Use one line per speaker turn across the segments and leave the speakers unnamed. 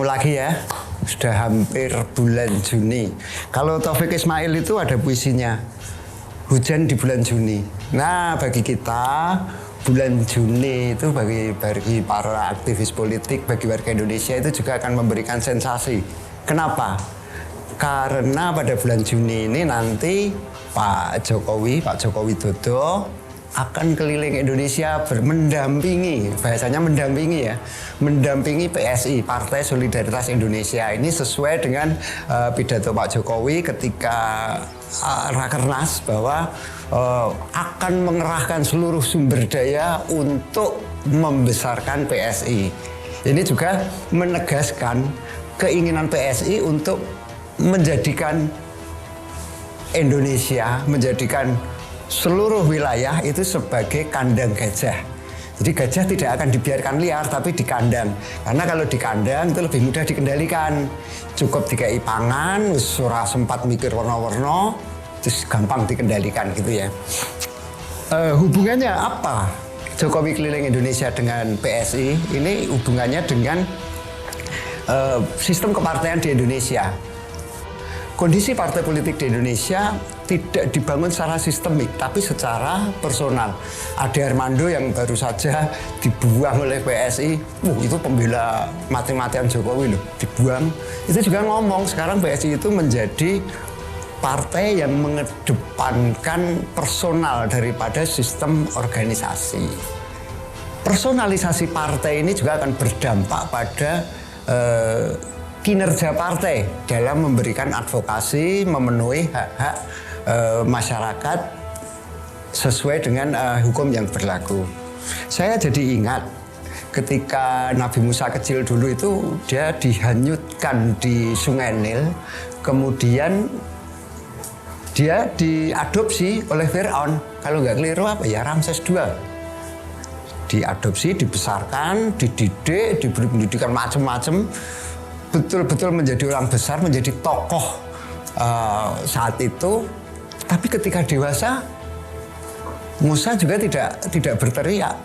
Ketemu lagi ya, sudah hampir bulan Juni. Kalau Taufik Ismail itu ada puisinya, hujan di bulan Juni. Nah, bagi kita bulan Juni itu bagi para aktivis politik, bagi warga Indonesia itu juga akan memberikan sensasi. Kenapa? Karena pada bulan Juni ini nanti Pak Joko Widodo akan keliling Indonesia mendampingi, bahasanya mendampingi ya, mendampingi PSI, Partai Solidaritas Indonesia. Ini sesuai dengan pidato Pak Jokowi ketika Rakernas bahwa akan mengerahkan seluruh sumber daya untuk membesarkan PSI. Ini juga menegaskan keinginan PSI untuk menjadikan Indonesia, menjadikan seluruh wilayah itu sebagai kandang gajah. Jadi gajah tidak akan dibiarkan liar, tapi di kandang. Karena kalau di kandang itu lebih mudah dikendalikan. Cukup dikai pangan, surah sempat mikir warna-warna, terus gampang dikendalikan gitu ya. Hubungannya apa Jokowi keliling Indonesia dengan PSI? Ini hubungannya dengan sistem kepartaian di Indonesia. Kondisi partai politik di Indonesia tidak dibangun secara sistemik, tapi secara personal. Ade Armando yang baru saja dibuang oleh PSI, itu pembela mati-matian Jokowi loh, dibuang. Itu juga ngomong sekarang PSI itu menjadi partai yang mengedepankan personal daripada sistem organisasi. Personalisasi partai ini juga akan berdampak pada kinerja partai dalam memberikan advokasi, memenuhi hak-hak masyarakat sesuai dengan hukum yang berlaku. Saya jadi ingat ketika Nabi Musa kecil dulu itu dia dihanyutkan di Sungai Nil, kemudian dia diadopsi oleh Firaun, kalau nggak keliru apa ya, Ramses II. Diadopsi, dibesarkan, dididik, diberi pendidikan macam-macam, betul-betul menjadi orang besar, menjadi tokoh saat itu. Tapi ketika dewasa, Musa juga tidak berteriak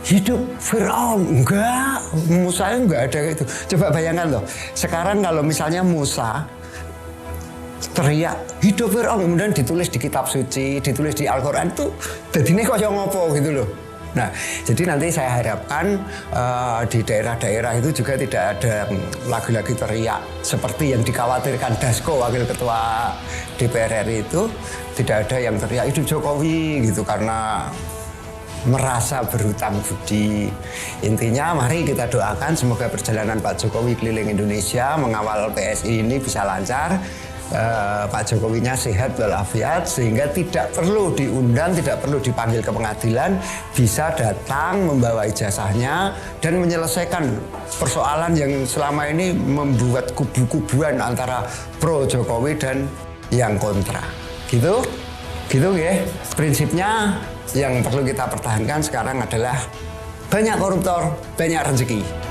hidup Firaun, enggak, Musa enggak ada itu. Coba bayangkan loh, sekarang kalau misalnya Musa teriak hidup Firaun, kemudian ditulis di kitab suci, ditulis di Al-Quran, itu jadinya kaya ngopo gitu loh. Nah, jadi nanti saya harapkan di daerah-daerah itu juga tidak ada lagi-lagi teriak seperti yang dikhawatirkan Dasko, Wakil Ketua DPR RI itu, tidak ada yang teriak hidup Jokowi gitu karena merasa berhutang budi. Intinya mari kita doakan semoga perjalanan Pak Jokowi keliling Indonesia mengawal PSI ini bisa lancar. Pak Jokowinya sehat walafiat sehingga tidak perlu diundang, tidak perlu dipanggil ke pengadilan, bisa datang membawa ijazahnya dan menyelesaikan persoalan yang selama ini membuat kubu-kubuan antara pro Jokowi dan yang kontra. Gitu ya. Prinsipnya yang perlu kita pertahankan sekarang adalah banyak koruptor, banyak rezeki.